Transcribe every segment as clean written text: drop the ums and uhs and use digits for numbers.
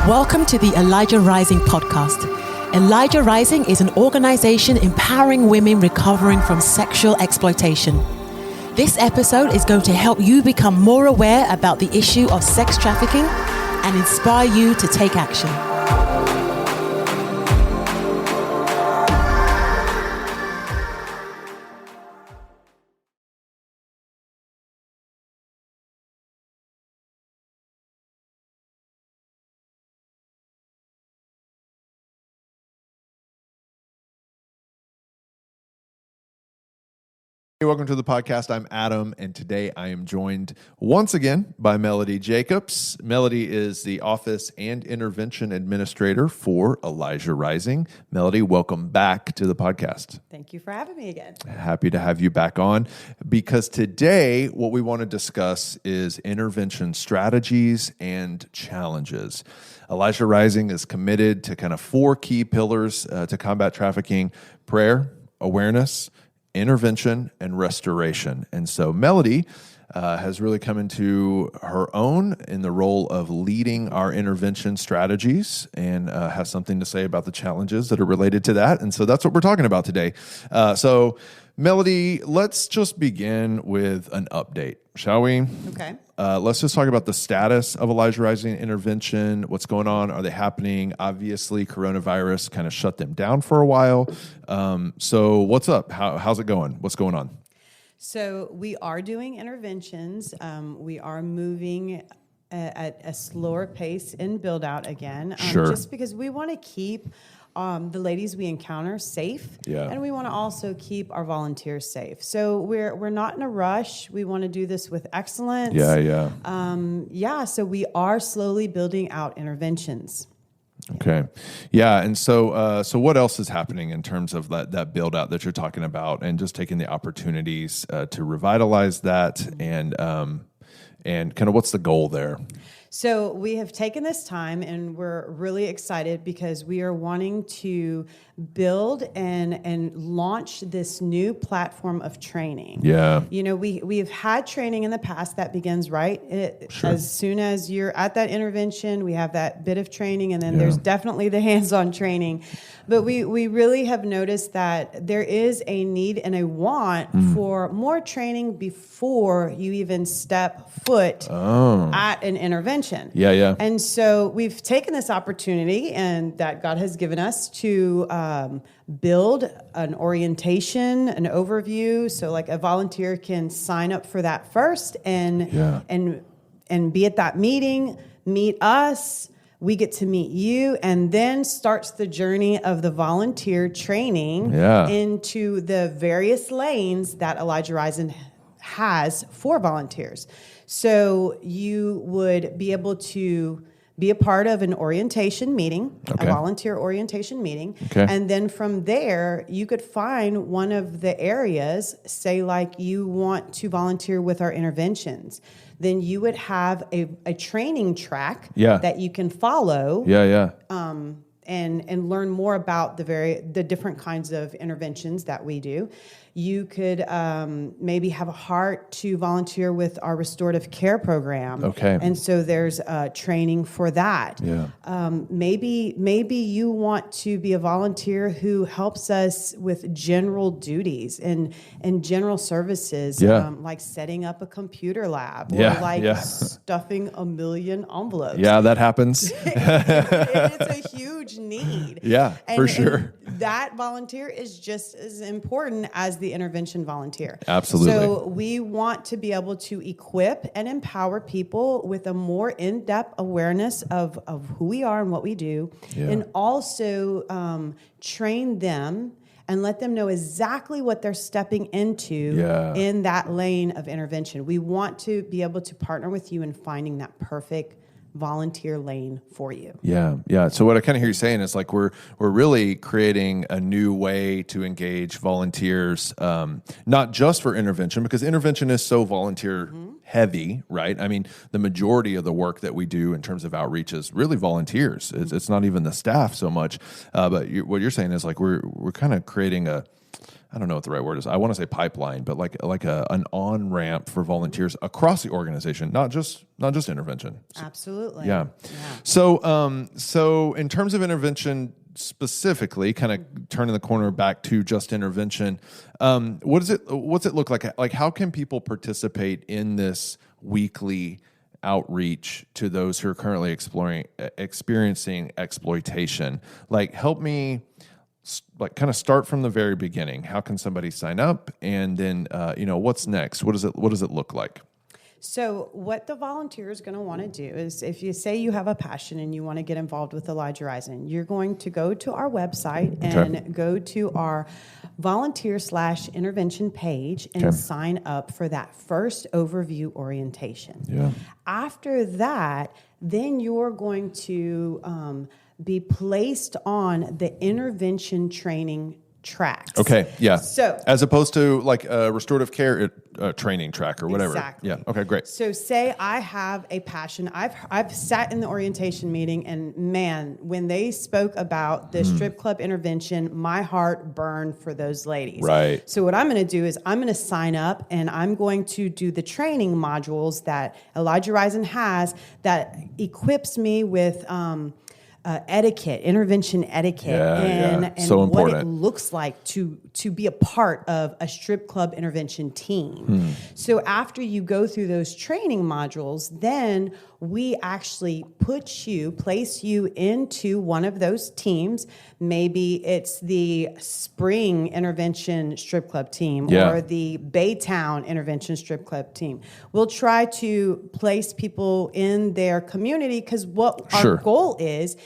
Welcome to the Elijah Rising podcast. Elijah Rising is an organization empowering women recovering from sexual exploitation. This episode is going to help you become more aware about the issue of sex trafficking and inspire you to take action. Hey, welcome to the podcast. I'm Adam, and today I am joined once again by Melody Jacobs. Melody is the Office and Intervention Administrator for Elijah Rising. Melody, welcome back to the podcast. Thank you for having me again. Happy to have you back on, because today what we want to discuss is intervention strategies and challenges. Elijah Rising is committed to kind of four key pillars to combat trafficking: prayer, awareness, intervention, and restoration. And so Melody has really come into her own in the role of leading our intervention strategies and has something to say about the challenges that are related to that. And so that's what we're talking about today. So Melody, let's just begin with an update, shall we? Okay. Let's just talk about the status of Elijah Rising intervention. What's going on? Are they happening? Obviously, coronavirus kind of shut them down for a while. So what's up? How's it going? What's going on? So we are doing interventions. We are moving at a slower pace in build out again. Sure. Just because we want to keep the ladies we encounter safe, and we want to also keep our volunteers safe. So we're not in a rush. We want to do this with excellence. So we are slowly building out interventions. Okay. Yeah. And so what else is happening in terms of that build out that you're talking about, and just taking the opportunities to revitalize that, and kind of what's the goal there? So we have taken this time, and we're really excited because we are wanting to build and launch this new platform of training. Yeah. You know, we've had training in the past that begins Sure. as soon as you're at that intervention, we have that bit of training, and then there's definitely the hands-on training. But we really have noticed that there is a need and a want for more training before you even step foot at an intervention. Yeah. And so we've taken this opportunity, and that God has given us to build an orientation, an overview, so like a volunteer can sign up for that first and be at that meeting, meet us. We get to meet you, and then starts the journey of the volunteer training into the various lanes that Elijah Rising has for volunteers. So you would be able to be a part of an orientation meeting, a volunteer orientation meeting. Okay. And then from there, you could find one of the areas, say like you want to volunteer with our interventions. Then you would have a training track that you can follow. And learn more about the different kinds of interventions that we do. You could maybe have a heart to volunteer with our restorative care program. Okay. And so there's training for that. Yeah. Maybe you want to be a volunteer who helps us with general duties and general services, like setting up a computer lab or stuffing 1 million envelopes. Yeah, that happens. It's a huge need. For sure. And that volunteer is just as important as the intervention volunteer. Absolutely. So we want to be able to equip and empower people with a more in-depth awareness of who we are and what we do, and also train them and let them know exactly what they're stepping into in that lane of intervention. We want to be able to partner with you in finding that perfect volunteer lane for you. Yeah. So what I kind of hear you saying is like we're really creating a new way to engage volunteers, not just for intervention, because intervention is so volunteer heavy, right? I mean, the majority of the work that we do in terms of outreach is really volunteers. It's not even the staff so much. But what you're saying is like we're kind of creating I don't know what the right word is. I want to say pipeline, but an on ramp for volunteers across the organization, not just intervention. Absolutely. Yeah. So in terms of intervention specifically, kind of turning the corner back to just intervention, what's it look like? Like, how can people participate in this weekly outreach to those who are currently experiencing exploitation? Like, help me kind of start from the very beginning. How can somebody sign up? And then, what's next? What does it look like? So what the volunteer is going to want to do is, if you say you have a passion and you want to get involved with Elijah Rising, you're going to go to our website and go to our volunteer/intervention page and sign up for that first overview orientation. Yeah. After that, then you're going to be placed on the intervention training tracks. Okay, yeah. So, as opposed to like a restorative care training track or whatever. Exactly. Yeah. Okay, great. So say I have a passion. I've sat in the orientation meeting, and man, when they spoke about the strip club intervention, my heart burned for those ladies. Right. So what I'm going to do is I'm going to sign up, and I'm going to do the training modules that Elijah Rising has that equips me with etiquette, intervention etiquette, and So what important. it looks like to be a part of a strip club intervention team. So after you go through those training modules, then we actually place you into one of those teams. Maybe it's the Spring Intervention Strip Club team or the Baytown Intervention Strip Club team. We'll try to place people in their community, because what our goal is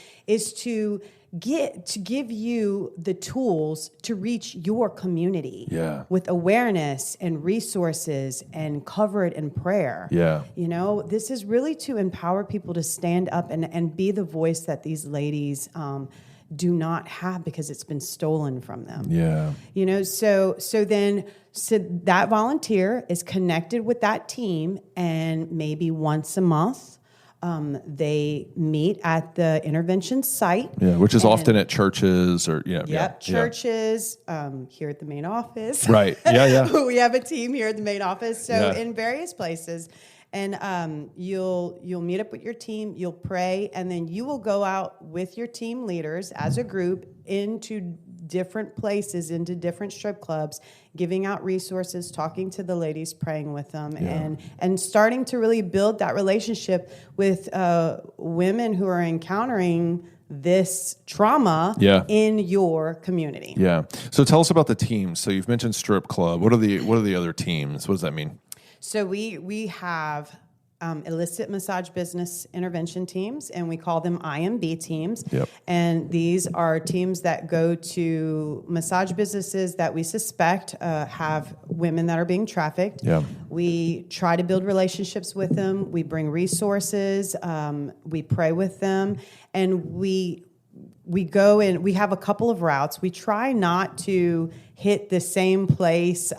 to give you the tools to reach your community with awareness and resources, and cover it in prayer. Yeah. This is really to empower people to stand up and be the voice that these ladies do not have, because it's been stolen from them. Yeah. So that volunteer is connected with that team, and maybe once a month, they meet at the intervention site. Yeah, which is often at churches or churches. Here at the main office. Right. Yeah. We have a team here at the main office. So in various places. And you'll meet up with your team, you'll pray, and then you will go out with your team leaders as a group into different places, into different strip clubs, giving out resources, talking to the ladies, praying with them, and starting to really build that relationship with women who are encountering this trauma in your community. Yeah. So tell us about the teams. So you've mentioned strip club. What are the other teams? What does that mean? So we have illicit massage business intervention teams, and we call them IMB teams. Yep. And these are teams that go to massage businesses that we suspect have women that are being trafficked. Yeah. We try to build relationships with them. We bring resources. We pray with them, and we go in. We have a couple of routes. We try not to hit the same place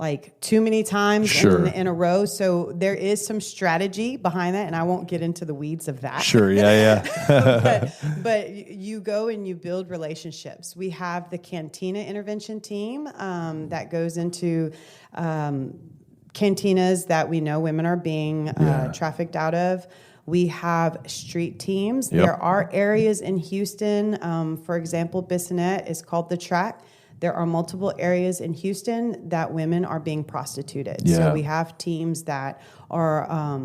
like too many times in a row. So there is some strategy behind that, and I won't get into the weeds of that. Sure, yeah. but you go and you build relationships. We have the Cantina intervention team that goes into cantinas that we know women are being trafficked out of. We have street teams. Yep. There are areas in Houston, for example, Bissonnette is called The Track. There are multiple areas in Houston that women are being prostituted. Yeah. So we have teams that are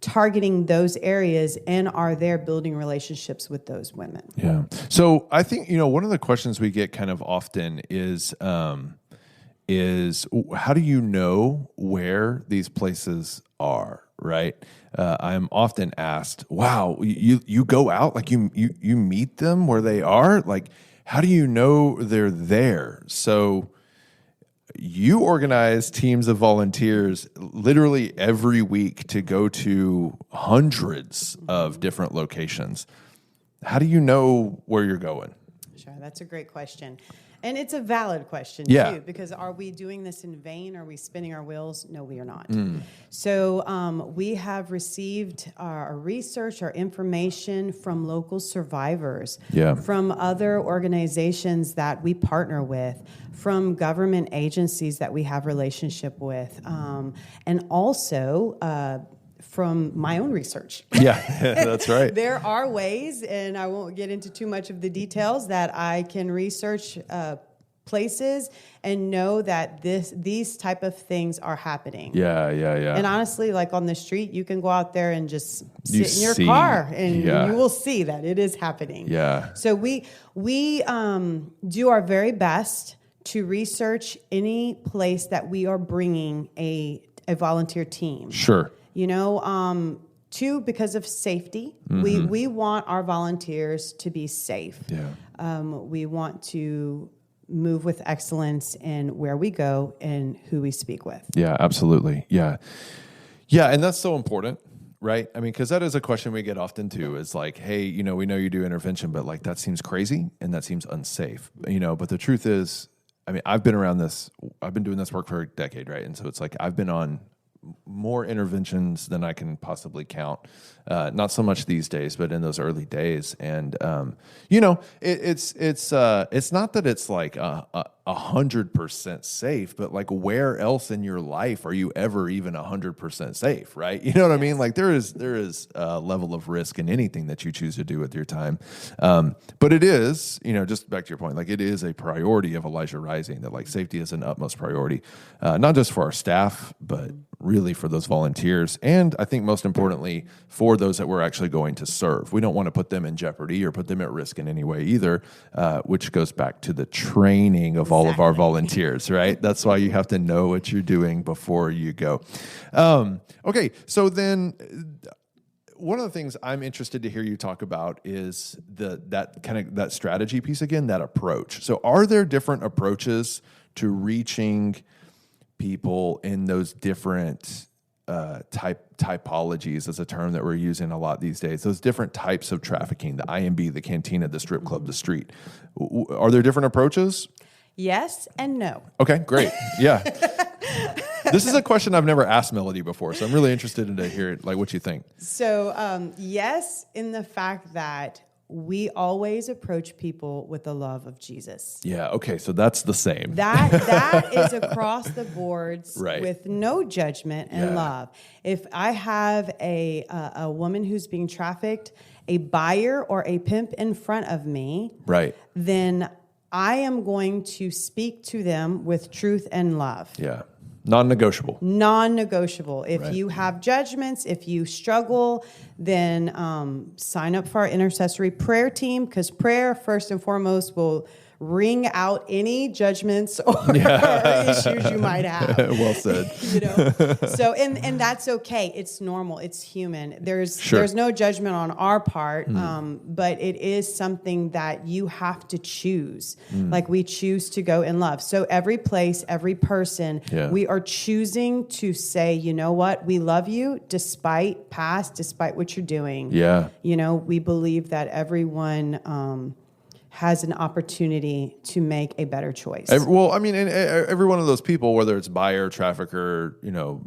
targeting those areas and are there building relationships with those women. Yeah. So I think, one of the questions we get kind of often is how do you know where these places are, right? I'm often asked, wow, you go out, like you meet them where they are? Like, how do you know they're there? So you organize teams of volunteers literally every week to go to hundreds of different locations. How do you know where you're going? Sure, that's a great question. And it's a valid question, Yeah. too, because are we doing this in vain? Are we spinning our wheels? No, we are not. So we have received our research, our information from local survivors, Yeah. from other organizations that we partner with, from government agencies that we have relationship with, and also from my own research. Yeah, that's right. There are ways, and I won't get into too much of the details, that I can research places and know that these type of things are happening. Yeah. And honestly, like on the street, you can go out there and just You sit in your see- car, and yeah. you will see that it is happening. Yeah. So we do our very best to research any place that we are bringing a volunteer team. Sure. You know, two, because of safety. We want our volunteers to be safe. Yeah. We want to move with excellence in where we go and who we speak with. Yeah, absolutely. Yeah. Yeah, and that's so important, right? I mean, because that is a question we get often too. Is like, hey, you know, we know you do intervention, but like that seems crazy and that seems unsafe, you know. But the truth is, I mean, I've been doing this work for a decade, right? And so it's like I've been on more interventions than I can possibly count. Not so much these days, but in those early days. And you know, it's not that it's like 100% safe, but like where else in your life are you ever even 100% safe, right? You know what I mean? Like there is a level of risk in anything that you choose to do with your time. But it is, you know, just back to your point, like it is a priority of Elijah Rising that like safety is an utmost priority, not just for our staff, but really for those volunteers. And I think most importantly, for those that we're actually going to serve. We don't want to put them in jeopardy or put them at risk in any way either, which goes back to the training of all of our volunteers, right? That's why you have to know what you're doing before you go. Okay, so then one of the things I'm interested to hear you talk about is that strategy piece again, that approach. So are there different approaches to reaching people in those different typologies, is a term that we're using a lot these days, those different types of trafficking, the IMB, the cantina, the strip club, the street? Are there different approaches? Yes and no. Okay, great. Yeah. This is a question I've never asked Melody before, so I'm really interested in to hear like what you think. So yes, in the fact that we always approach people with the love of Jesus. Yeah, okay, so that's the same. That is across the boards, Right. with no judgment and Yeah. love. If I have a woman who's being trafficked, a buyer or a pimp in front of me, Right. then I am going to speak to them with truth and love. Yeah. Non-negotiable. Non-negotiable. If Right. you have judgments, if you struggle, then sign up for our intercessory prayer team, because prayer, first and foremost, will wring out any judgments or issues you might have. Well said. You know, so and that's okay. It's normal. It's human. There's no judgment on our part, but it is something that you have to choose. Like we choose to go in love. So every place, every person, we are choosing to say, you know what, we love you despite past, despite what you're doing. Yeah. You know, we believe that everyone has an opportunity to make a better choice. Well, I mean, and every one of those people, whether it's buyer, trafficker, you know,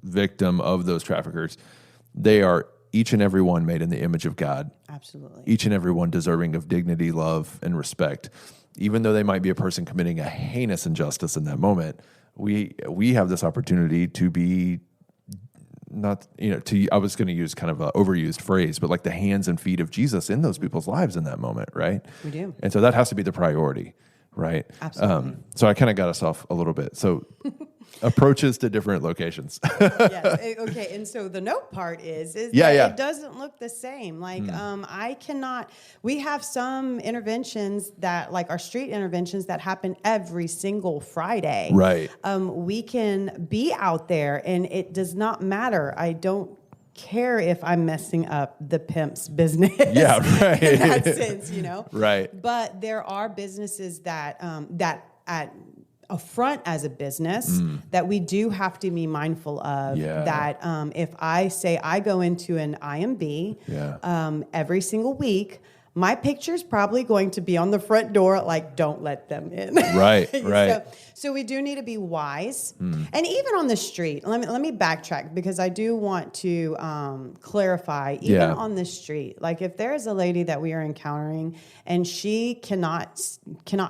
victim of those traffickers, they are each and every one made in the image of God. Absolutely. Each and every one deserving of dignity, love, and respect. Even though they might be a person committing a heinous injustice in that moment, we have this opportunity to be not, you know, I was going to use kind of an overused phrase, but like the hands and feet of Jesus in those people's lives in that moment, right? We do. And so that has to be the priority, right? Absolutely. So I kind of got us off a little bit. So approaches to different locations. Yes. Okay. And so the note part is that it doesn't look the same. Like, we have some interventions that, like our street interventions, that happen every single Friday. Right. We can be out there and it does not matter. I don't care if I'm messing up the pimp's business. Yeah, right. In that sense, you know? Right. But there are businesses that at a front as a business that we do have to be mindful of. That if I say I go into an IMB every single week, my picture's probably going to be on the front door, like, don't let them in. Right, right. So we do need to be wise. And even on the street, let me backtrack, because I do want to clarify, even on the street, like if there is a lady that we are encountering and she cannot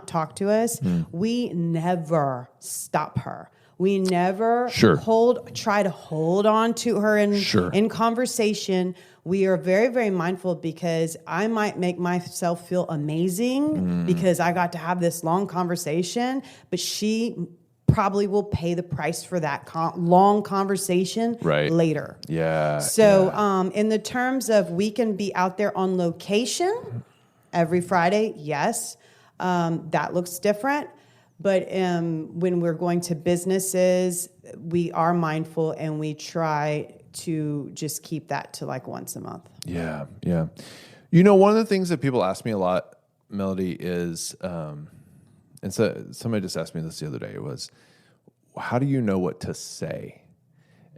talk to us, we never stop her. We never try to hold on to her in conversation. We are very, very mindful, because I might make myself feel amazing because I got to have this long conversation, but she probably will pay the price for that long conversation later. Yeah. So in the terms of, we can be out there on location every Friday, yes, that looks different. But when we're going to businesses, we are mindful, and we try to just keep that to like once a month. Yeah, yeah. You know, one of the things that people ask me a lot, Melody, is, and so somebody just asked me this the other day, was, how do you know what to say?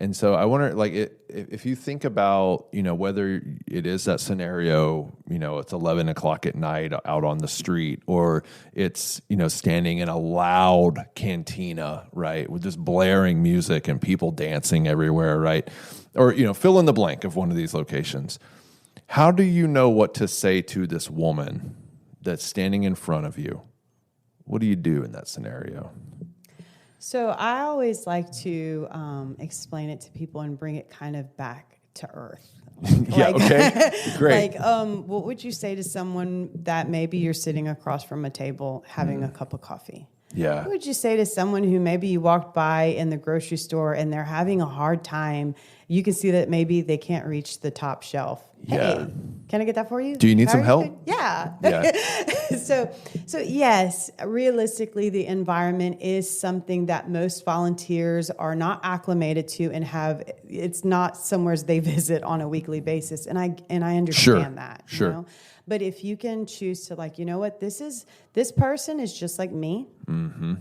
And so I wonder, like, if you think about, you know, whether it is that scenario, you know, it's 11 o'clock at night out on the street, or it's, you know, standing in a loud cantina, right, with just blaring music and people dancing everywhere, right? Or, you know, fill in the blank of one of these locations. How do you know what to say to this woman that's standing in front of you? What do you do in that scenario? So I always like to explain it to people and bring it kind of back to earth. Okay, great. What would you say to someone that maybe you're sitting across from a table having a cup of coffee? Yeah. What would you say to someone who maybe you walked by in the grocery store and they're having a hard time? You can see that maybe they can't reach the top shelf. Yeah. Hey, can I get that for you? Do you need some help? Yeah. Yeah. So yes, realistically, the environment is something that most volunteers are not acclimated to, and it's not somewhere they visit on a weekly basis. And I understand that. Sure. You know? But if you can choose to, like, you know what, this person is just like me. Mm-hmm.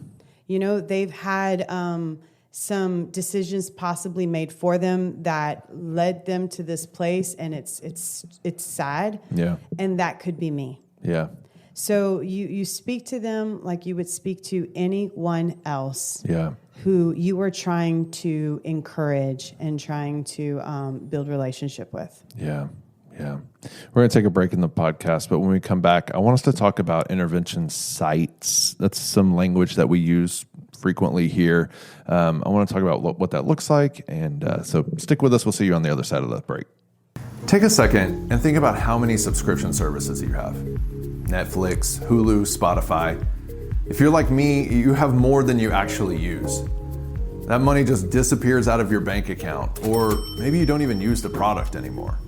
You know, they've had some decisions possibly made for them that led them to this place, and it's sad. Yeah. And that could be me. Yeah. So you speak to them like you would speak to anyone else. Yeah. Who you are trying to encourage and trying to build relationship with. Yeah. Yeah. We're going to take a break in the podcast, but when we come back, I want us to talk about intervention sites. That's some language that we use frequently here. I want to talk about what that looks like. And so stick with us. We'll see you on the other side of the break. Take a second and think about how many subscription services you have. Netflix, Hulu, Spotify. If you're like me, you have more than you actually use. That money just disappears out of your bank account, or maybe you don't even use the product anymore.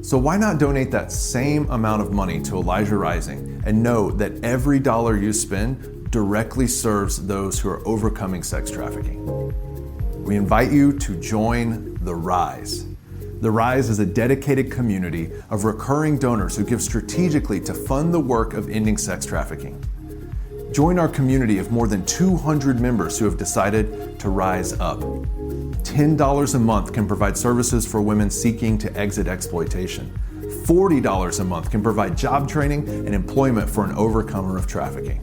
So why not donate that same amount of money to Elijah Rising and know that every dollar you spend directly serves those who are overcoming sex trafficking? We invite you to join The Rise. The Rise is a dedicated community of recurring donors who give strategically to fund the work of ending sex trafficking. Join our community of more than 200 members who have decided to rise up. $10 a month can provide services for women seeking to exit exploitation. $40 a month can provide job training and employment for an overcomer of trafficking.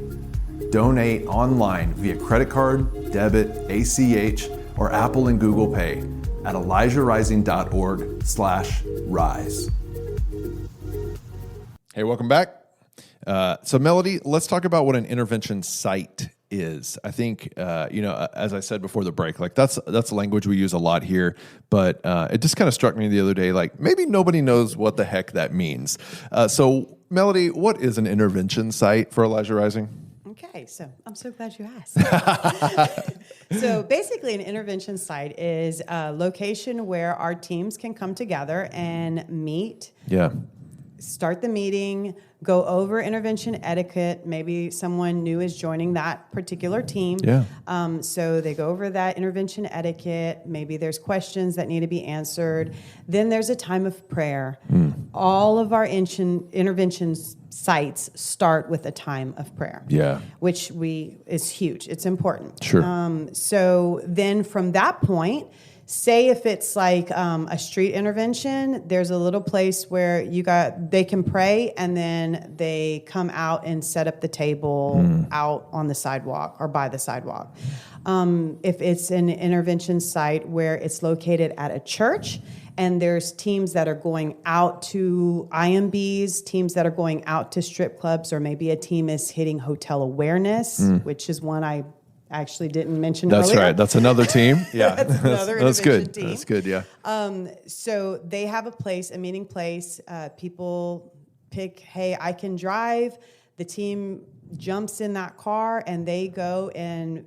Donate online via credit card, debit, ACH, or Apple and Google Pay at ElijahRising.org/rise. Hey, welcome back. So Melody, let's talk about what an intervention site is. I think, as I said before the break, like that's a language we use a lot here, but it just kind of struck me the other day, like maybe nobody knows what the heck that means. So Melody, what is an intervention site for Elijah Rising? Okay, so I'm so glad you asked. So basically an intervention site is a location where our teams can come together and meet. Yeah. Start the meeting, go over intervention etiquette. Maybe someone new is joining that particular team. Yeah. So they go over that intervention etiquette. Maybe there's questions that need to be answered. Then there's a time of prayer. All of our intervention sites start with a time of prayer. Yeah. Which is huge. It's important. Sure. So then from that point, say if it's like a street intervention, there's a little place where they can pray and then they come out and set up the table out on the sidewalk or by the sidewalk. If it's an intervention site where it's located at a church and there's teams that are going out to IMBs, teams that are going out to strip clubs, or maybe a team is hitting hotel awareness, which is one I actually didn't mention That's earlier. right. That's another team. Yeah. That's another That's good. intervention team. That's good. Yeah. So they have a meeting place. People pick, hey, I can drive. The team jumps in that car and they go and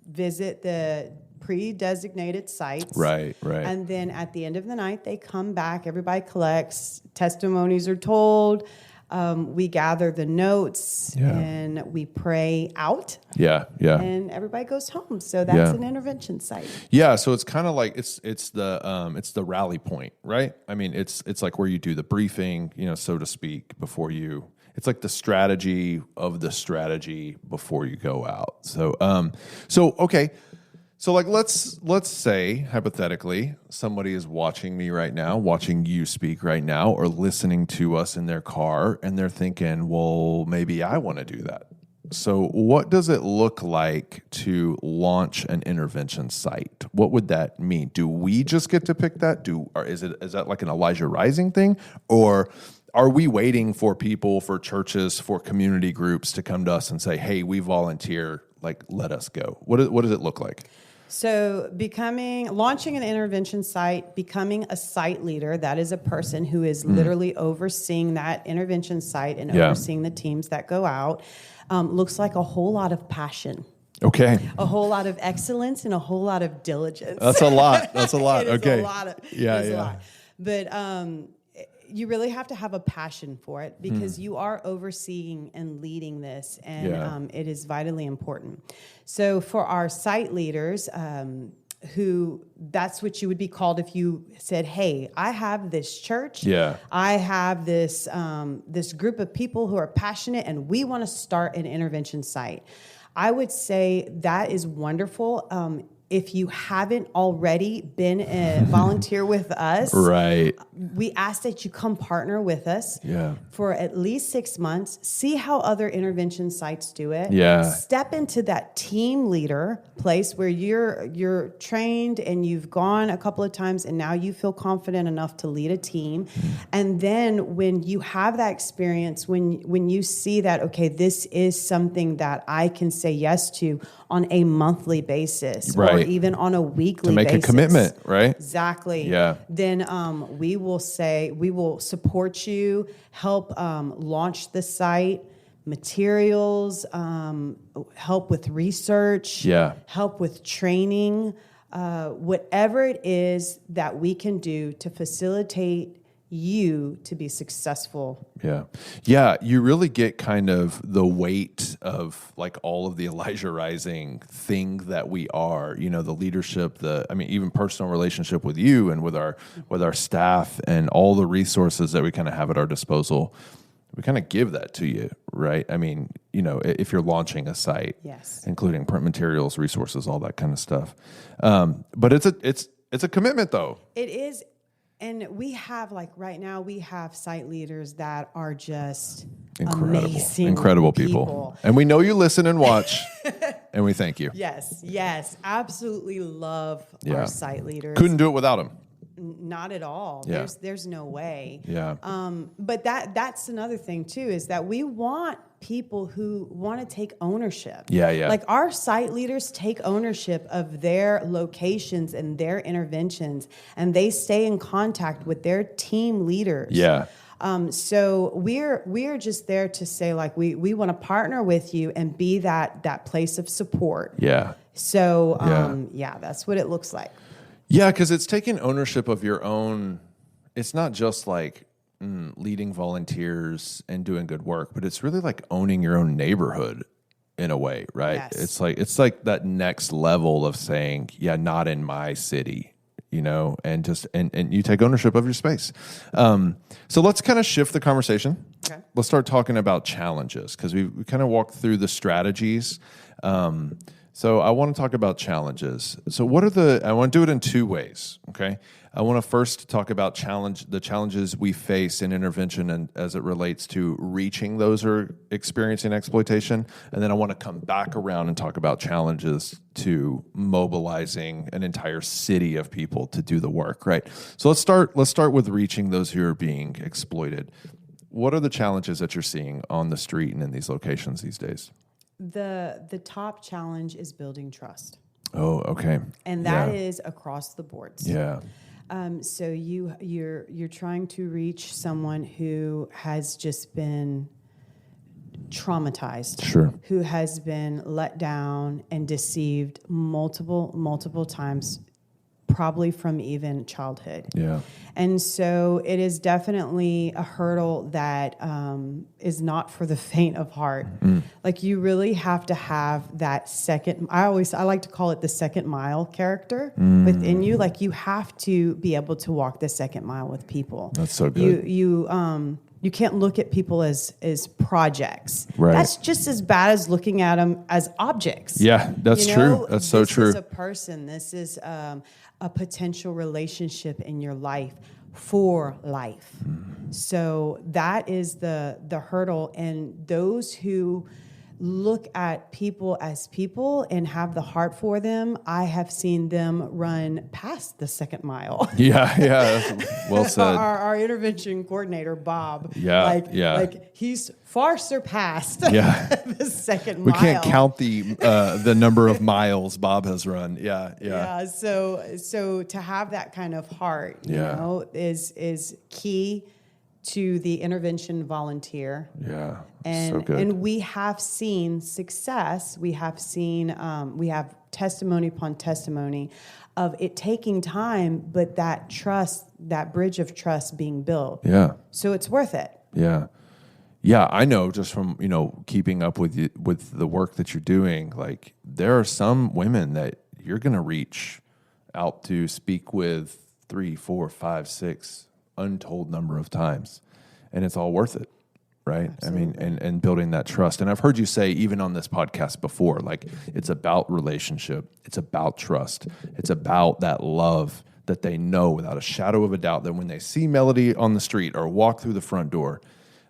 visit the pre-designated sites. Right. And then at the end of the night, they come back. Everybody collects. Testimonies are told. We gather the notes and we pray out. Yeah. And everybody goes home. So that's an intervention site. Yeah, so it's kind of like it's the rally point, right? I mean, it's like where you do the briefing, so to speak, before you. It's like the strategy of the strategy before you go out. So okay. So like let's say hypothetically somebody is watching me right now, watching you speak right now, or listening to us in their car, and they're thinking, well, maybe I want to do that. So what does it look like to launch an intervention site? What would that mean? Do we just get to pick that? Is that like an Elijah Rising thing? Or are we waiting for people, for churches, for community groups to come to us and say, hey, we volunteer, like, let us go? What does it look like? So launching an intervention site, becoming a site leader, that is a person who is literally overseeing that intervention site and overseeing the teams that go out, looks like a whole lot of passion. Okay. A whole lot of excellence and a whole lot of diligence. That's a lot. That's a lot. It is Okay. a lot. A lot. But you really have to have a passion for it because you are overseeing and leading this, and it is vitally important. So for our site leaders, who that's what you would be called if you said, hey, I have this church. Yeah. I have this this group of people who are passionate and we want to start an intervention site. I would say that is wonderful. If you haven't already been a volunteer with us, right, we ask that you come partner with us for at least 6 months. See how other intervention sites do it. Yeah. Step into that team leader place where you're trained and you've gone a couple of times and now you feel confident enough to lead a team. And then when you have that experience, when you see that, okay, this is something that I can say yes to on a monthly basis, or even on a weekly basis. To make a commitment, right? Exactly. Yeah. Then we will support you, help launch the site, materials, help with research, help with training, whatever it is that we can do to facilitate you to be successful. Yeah. You really get kind of the weight of like all of the Elijah Rising thing that we are, the leadership, even personal relationship with you and with our staff and all the resources that we kind of have at our disposal. We kind of give that to you, right? I mean, if you're launching a site, including print materials, resources, all that kind of stuff. But it's a commitment though. It is. And we have, right now, we have site leaders that are just amazing incredible people. And we know you listen and watch, and we thank you. Yes. Absolutely love our site leaders. Couldn't do it without them. Not at all. Yeah. There's no way. Yeah. But that's another thing too, is that we want people who want to take ownership. Yeah. Like our site leaders take ownership of their locations and their interventions, and they stay in contact with their team leaders. Yeah. So we're just there to say we want to partner with you and be that place of support. Yeah. So that's what it looks like. Yeah, because it's taking ownership of your own. It's not just like leading volunteers and doing good work, but it's really like owning your own neighborhood in a way, right? Yes. It's like that next level of saying, not in my city, and just and you take ownership of your space. So let's kind of shift the conversation. Okay. Let's start talking about challenges, because we kind of walked through the strategies. So I want to talk about challenges. So I want to do it in two ways, okay? I want to first talk about the challenges we face in intervention and as it relates to reaching those who are experiencing exploitation. And then I want to come back around and talk about challenges to mobilizing an entire city of people to do the work, right? So let's start with reaching those who are being exploited. What are the challenges that you're seeing on the street and in these locations these days? The top challenge is building trust. Oh, okay. And that is across the boards. Yeah. So you're trying to reach someone who has just been traumatized, Sure. who has been let down and deceived multiple times, probably from even childhood. Yeah. And so it is definitely a hurdle that is not for the faint of heart. Like you really have to have that second, I like to call it the second mile character within you. Like you have to be able to walk the second mile with people. That's so good. You can't look at people as projects. Right. That's just as bad as looking at them as objects. Yeah, that's true. That's so true. This is a person. This is a potential relationship in your life for life. So that is the hurdle. And those who look at people as people and have the heart for them, I have seen them run past the second mile. Yeah, that's well said. Our intervention coordinator, Bob, Yeah. he's far surpassed the second mile. We can't count the number of miles Bob has run. Yeah. So to have that kind of heart, you Yeah. know, is key to the intervention volunteer. Yeah. And so good. and we have seen success. We have seen we have testimony upon testimony of it taking time, but that trust, that bridge of trust being built. Yeah. So it's worth it. Yeah. Yeah, I know just from, keeping up with the work that you're doing, like there are some women that you're going to reach out to speak with 3, 4, 5, 6 untold number of times, and it's all worth it, right? Absolutely. I mean, and building that trust. And I've heard you say even on this podcast before, like it's about relationship, it's about trust, it's about that love that they know without a shadow of a doubt that when they see Melody on the street or walk through the front door,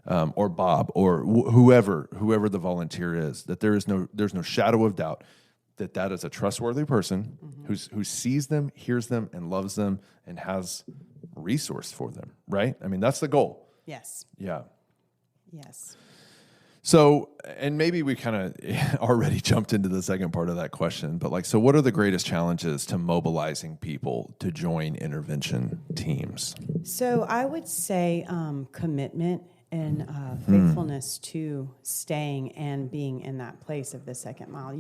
or Bob or whoever the volunteer is, that there's no shadow of doubt that is a trustworthy person who sees them, hears them, and loves them, and has resource for them, right? I mean, that's the goal. Yes. Yeah. Yes. So, and maybe we kind of already jumped into the second part of that question, but so what are the greatest challenges to mobilizing people to join intervention teams? So I would say commitment and faithfulness to staying and being in that place of the second mile.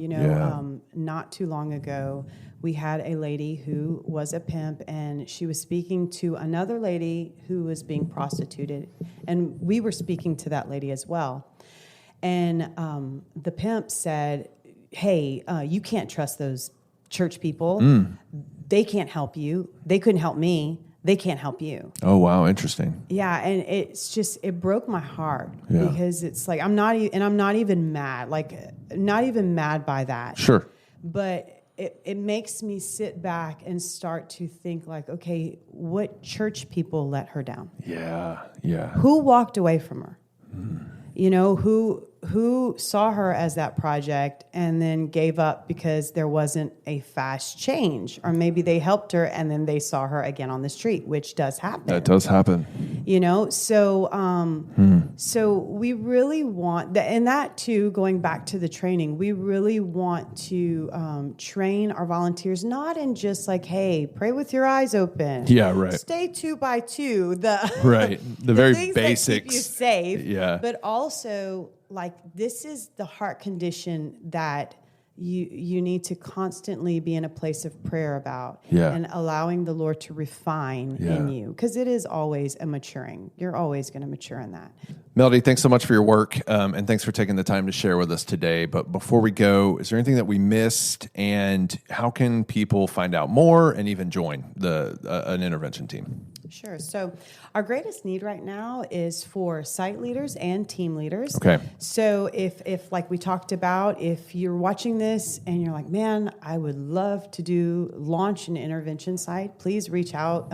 Not too long ago, we had a lady who was a pimp, and she was speaking to another lady who was being prostituted, and we were speaking to that lady as well. And the pimp said, hey, you can't trust those church people. They can't help you. They couldn't help me. They can't help you. Oh, wow. Interesting. Yeah. And it broke my heart because it's like, I'm not even mad, not even mad by that. Sure. But it makes me sit back and start to think like, okay, what church people let her down? Yeah. Yeah. Who walked away from her? Who saw her as that project and then gave up because there wasn't a fast change, or maybe they helped her and then they saw her again on the street, which does happen. That does happen. So we really want that, and that too, going back to the training, we really want to train our volunteers, not in just like, hey, pray with your eyes open. Yeah, right. Stay 2 by 2. The very things basics. that keep you safe. Yeah. But also, this is the heart condition that you need to constantly be in a place of prayer about, and allowing the Lord to refine in you, because it is always a maturing. You're always going to mature in that. Melody, thanks so much for your work, and thanks for taking the time to share with us today. But before we go, is there anything that we missed, and how can people find out more and even join an intervention team? Sure. So our greatest need right now is for site leaders and team leaders. Okay. So if like we talked about, if you're watching this and you're like, man, I would love to launch an intervention site, please reach out.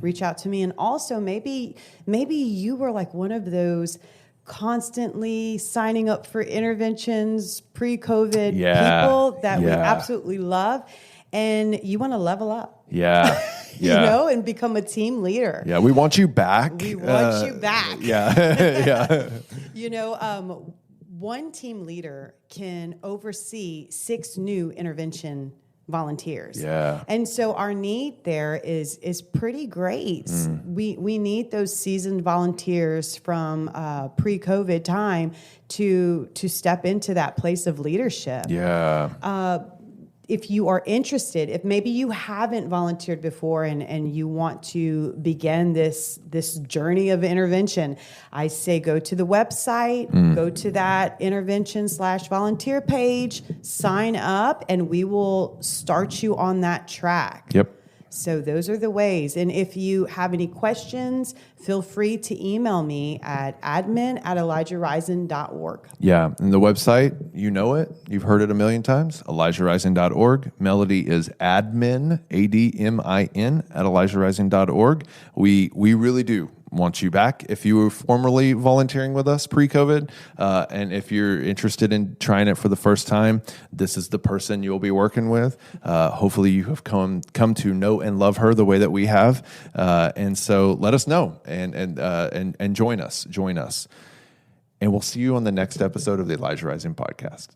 Reach out to me. And also maybe you were like one of those constantly signing up for interventions pre-COVID people that we absolutely love, and you want to level up. Yeah. You know, and become a team leader. Yeah, we want you back. We want you back. Yeah. You know, one team leader can oversee 6 new intervention volunteers. Yeah. And so our need there is pretty great. We need those seasoned volunteers from pre-COVID time to step into that place of leadership. Yeah. If you are interested, if maybe you haven't volunteered before and you want to begin this journey of intervention, I say go to the website, go to that intervention/volunteer page, sign up, and we will start you on that track. Yep. So those are the ways. And if you have any questions, feel free to email me at admin@ElijahRising.org. Yeah. And the website, you know it. You've heard it a million times, ElijahRising.org. Melody is admin, ADMIN, @ElijahRising.org. We really do want you back. If you were formerly volunteering with us pre-COVID, and if you're interested in trying it for the first time, this is the person you'll be working with. Hopefully you have come to know and love her the way that we have. And so let us know and join us. And we'll see you on the next episode of the Elijah Rising podcast.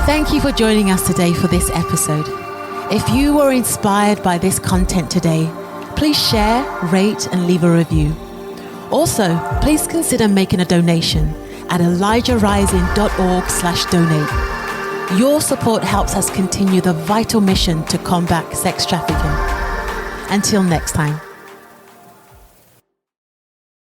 Thank you for joining us today for this episode. If you were inspired by this content today, please share, rate, and leave a review. Also, please consider making a donation at ElijahRising.org/donate. Your support helps us continue the vital mission to combat sex trafficking. Until next time.